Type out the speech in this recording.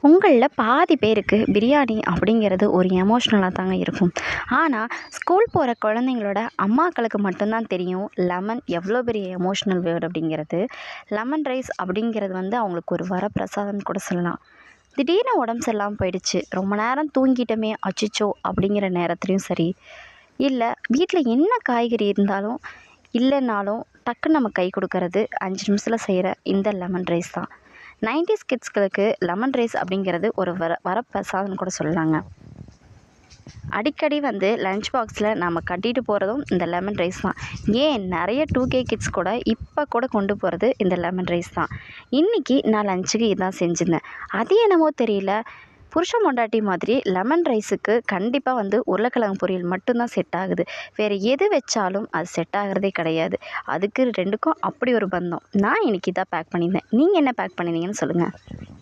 உங்களில் பாதி பேருக்கு பிரியாணி அப்படிங்கிறது ஒரு எமோஷ்னலாக தாங்க இருக்கும். ஆனால் ஸ்கூல் போகிற குழந்தைங்களோட அம்மாக்களுக்கு மட்டும்தான் தெரியும் லெமன் எவ்வளோ பெரிய எமோஷ்னல் வேர்டு அப்படிங்கிறது. லெமன் ரைஸ் அப்படிங்கிறது அவங்களுக்கு ஒரு வரப்பிரசாதம்னு கூட சொல்லலாம். திடீர்னு உடம்பு சரியில்லாமல் போயிடுச்சு, ரொம்ப நேரம் தூங்கிட்டோமே அச்சிச்சோ அப்படிங்கிற நேரத்துலையும் சரி, இல்லை வீட்டில் என்ன காய்கறி இருந்தாலும் இல்லைன்னாலும் டக்குன்னு நம்ம கை கொடுக்கறது 5 நிமிஷத்தில் செய்கிற இந்த லெமன் ரைஸ் தான். 90s கிட்ஸ்களுக்கு லெமன் ரைஸ் அப்படிங்கிறது ஒரு வரப்பிரசாதம்னு கூட சொல்லலாங்க. அடிக்கடி லஞ்ச் பாக்ஸில் நம்ம கட்டிட்டு போகிறதும் இந்த லெமன் ரைஸ் தான். ஏன் நிறைய 2K கிட்ஸ் கூட இப்போ கூட கொண்டு போகிறது இந்த லெமன் ரைஸ் தான். இன்றைக்கி நான் லஞ்சுக்கு இதான் செஞ்சுருந்தேன். அது என்னமோ தெரியல, புருஷன் பொண்டாட்டி மாதிரி லெமன் ரைஸுக்கு கண்டிப்பாக உருளைக்கிழங்கு பொரியல் மட்டும்தான் செட் ஆகுது. வேறு எது வச்சாலும் அது செட் ஆகிறதே கிடையாது. அதுக்கு ரெண்டுக்கும் அப்படி ஒரு பந்தம். நான் இன்றைக்கி இதான் பேக் பண்ணியிருந்தேன். நீங்கள் என்ன பேக் பண்ணியிருந்தீங்கன்னு சொல்லுங்கள்.